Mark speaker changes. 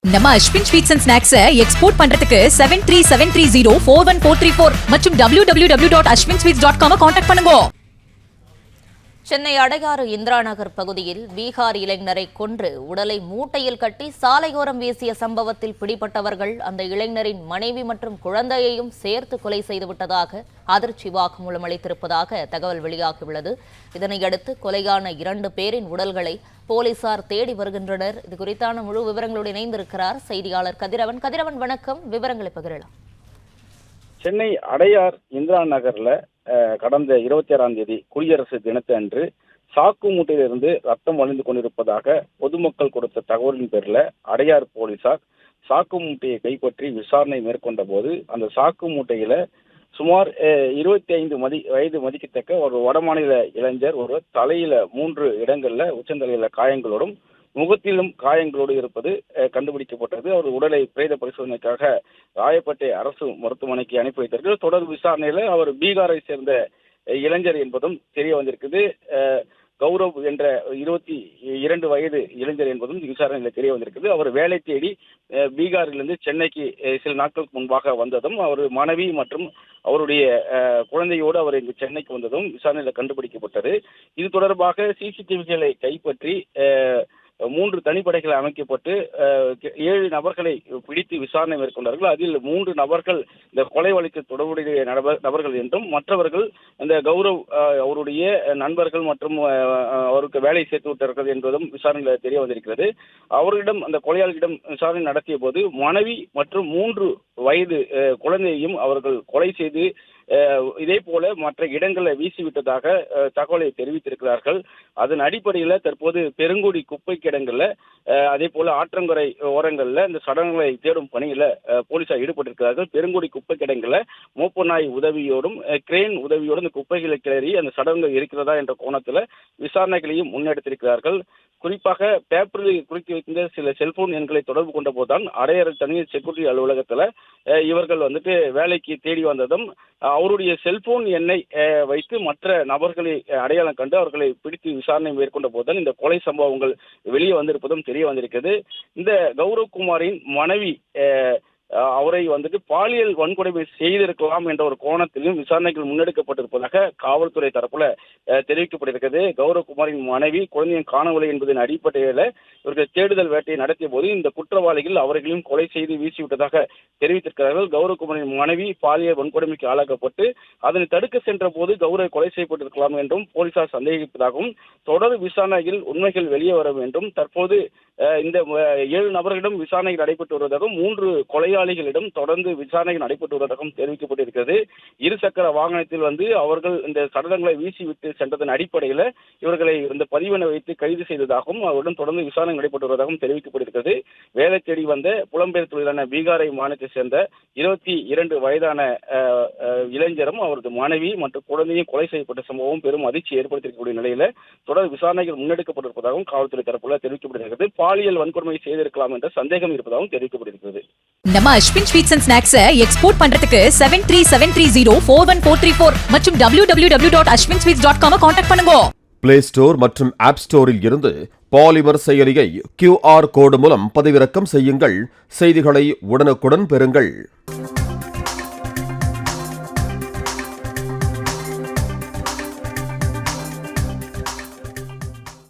Speaker 1: நம்ம Ashwin sweets and snacks export பண்றதுக்கு 7373041434 மற்றும் www.ashwinsweets.com கான்டாக்ட் பண்ணுங்க.
Speaker 2: சென்னை அடையாறு இந்திரா நகர் பகுதியில் பீகார் இளைஞரை கொன்று உடலை மூட்டையில் கட்டி சாலையோரம் வீசிய சம்பவத்தில் பிடிபட்டவர்கள் அந்த இளைஞரின் மனைவி மற்றும் குழந்தையையும் சேர்த்து கொலை செய்துவிட்டதாக அதிர்ச்சி வாக்குமூலம் அளித்திருப்பதாக தகவல் வெளியாகியுள்ளது. இதனையடுத்து கொலையான 2 பேரின் உடல்களை போலீசார் தேடி வருகின்றனர். இது குறித்தான முழு விவரங்களோடு இணைந்திருக்கிறார் செய்தியாளர் கதிரவன். கதிரவன், வணக்கம். விவரங்களை பகிரலாம்.
Speaker 3: சென்னை அடையார் இந்திரா நகர்ல கடந்த 26ஆம் தேதி குடியரசு தினத்தன்று சாக்கு மூட்டையிலிருந்து ரத்தம் வழிந்து கொண்டிருப்பதாக பொதுமக்கள் கொடுத்த தகவலின் பேரில் அடையார் போலீசார் சாக்கு மூட்டையை கைப்பற்றி விசாரணை மேற்கொண்ட போது அந்த சாக்கு மூட்டையில சுமார் 25 வயது மதிக்கத்தக்க ஒரு வடமாநில இளைஞர் ஒரு தலையில 3 இடங்கள்ல உச்சந்தலையில காயங்களோடும் முகத்திலும் காயங்களோடு இருப்பது கண்டுபிடிக்கப்பட்டது. அவர் உடலை பிரேத பரிசோதனைக்காக ராயப்பேட்டை அரசு மருத்துவமனைக்கு அனுப்பி வைத்தார்கள். தொடர் விசாரணையில அவர் பீகாரை சேர்ந்த இளைஞர் என்பதும் தெரிய வந்திருக்குது. கௌரவ் என்ற 22 வயது இளைஞர் என்பதும் விசாரணையில் தெரிய வந்திருக்குது. அவர் வேலை தேடி பீகாரிலிருந்து சென்னைக்கு சில நாட்களுக்கு முன்பாக வந்ததும் அவர் மனைவி மற்றும் அவருடைய குழந்தையோடு அவர் இங்கு சென்னைக்கு வந்ததும் விசாரணையில் கண்டுபிடிக்கப்பட்டது. இது தொடர்பாக சிசிடிவிகளை கைப்பற்றி 3 தனிப்படைகள் அமைக்கப்பட்டு 7 நபர்களை பிடித்து விசாரணை மேற்கொண்டார்கள். அதில் 3 நபர்கள் இந்த கொலை வழக்கு தொடர்புடைய நபர்கள் என்றும் மற்றவர்கள் இந்த கௌரவ் அவருடைய நண்பர்கள் மற்றும் அவருக்கு வேலை சேர்த்து விட்டார்கள் என்பதும் விசாரணையில் தெரிய வந்திருக்கிறது. அவர்களிடம் அந்த கொலையாளியிடம் விசாரணை நடத்திய போது மனைவி மற்றும் 3 வயது குழந்தையையும் அவர்கள் கொலை செய்து இதே போல மற்ற இடங்களை வீசிவிட்டதாக தகவலை தெரிவித்திருக்கிறார்கள். அதன் அடிப்படையில் தற்போது பெருங்குடி குப்பை கிடங்குல அதே போல ஆற்றங்கரை ஓரங்கள்ல இந்த சடலங்களை தேடும் பணியில போலீசார் ஈடுபட்டிருக்கிறார்கள். பெருங்குடி குப்பை கிடங்குல மோப்ப நாய் உதவியோடும் கிரேன் உதவியோடும் இந்த குப்பைகளை கிளறி அந்த சடலங்கள் இருக்கிறதா என்ற கோணத்துல விசாரணைகளையும் முன்னெடுத்திருக்கிறார்கள். குறிப்பாக பேப்பரில் குறித்து வைக்கின்ற சில செல்போன் எண்களை தொடர்பு கொண்ட போதுதான் அடையாறு தனியார் செக்யூரிட்டி அலுவலகத்துல இவர்கள் வேலைக்கு தேடி வந்ததும் அவருடைய செல்போன் எண்ணை வைத்து மற்ற நபர்களை அடையாளம் கண்டு அவர்களை பிடித்து விசாரணை மேற்கொண்ட போதுதான் இந்த கொலை சம்பவங்கள் வெளியே வந்திருப்பதும் தெரிய வந்திருக்கிறது. இந்த கௌரவ்குமாரின் மனைவி அவரை பாலியல் வன்கொடுமை செய்திருக்கலாம் என்ற ஒரு கோணத்திலும் விசாரணைகள் முன்னெடுக்கப்பட்டிருப்பதாக காவல்துறை தரப்புல தெரிவிக்கப்பட்டிருக்கிறது. கௌரவ்குமாரின் மனைவி குழந்தையின் காணவில்லை என்பதன் அடிப்படையில் இவர்கள் தேடுதல் வேட்டையை நடத்திய போது இந்த குற்றவாளிகள் அவர்களையும் கொலை செய்து வீசிவிட்டதாக தெரிவித்திருக்கிறார்கள். கௌரவ்குமாரின் மனைவி பாலியல் வன்கொடுமைக்கு ஆளாக்கப்பட்டு அதனை தடுக்க சென்ற போது கௌரவ் கொலை செய்யப்பட்டிருக்கலாம் என்றும் போலீசார் சந்தேகிப்பதாகவும் தொடர் விசாரணையில் உண்மைகள் வெளியே வர வேண்டும். தற்போது இந்த 7 நபர்களிடம் விசாரணைகள் நடைபெற்று வருவதாகவும் 3 கொலையாளிகளிடம் தொடர்ந்து விசாரணைகள் நடைபெற்று வருவதாகவும் தெரிவிக்கப்பட்டிருக்கிறது. இருசக்கர வாகனத்தில் அவர்கள் இந்த சடலங்களை வீசிவிட்டு சென்றதன் அடிப்படையில் இவர்களை இந்த பதிவென வைத்து கைது செய்ததாகவும் அவருடன் தொடர்ந்து விசாரணை நடைபெற்று வருவதாகவும் தெரிவிக்கப்பட்டிருக்கிறது. வேலை தேடி வந்த புலம்பெயர் தொழிலான பீகாரை மாநிலத்தை சேர்ந்த 22 வயதான இளைஞரும் அவரது மனைவி மற்றும் குழந்தையும் கொலை செய்யப்பட்ட சம்பவம் பெரும் அதிர்ச்சி ஏற்படுத்தியிருக்கக்கூடிய நிலையில தொடர் விசாரணைகள் முன்னெடுக்கப்பட்டிருப்பதாகவும் காவல்துறை தரப்புல தெரிவிக்கப்பட்டிருக்கிறது. பாலியல் வன்கொடுமை செய்திருக்கலாம் என்ற சந்தேகம் இருப்பதாகவும் தெரிவிக்கப்பட்டிருக்கிறது.
Speaker 1: நம்ம Ashwin sweets and snacks export பண்றதுக்கு 7373041434 மற்றும் www.ashwinsweets.com கான்டாக்ட் பண்ணுங்க.
Speaker 4: பிளே ஸ்டோர் மற்றும் ஆப் ஸ்டோரில் இருந்து பாலிமர் செயலியை QR கோடு மூலம் பதிவிறக்கம் செய்யுங்கள். செய்திகளை உடனுக்குடன் பெறுங்கள்.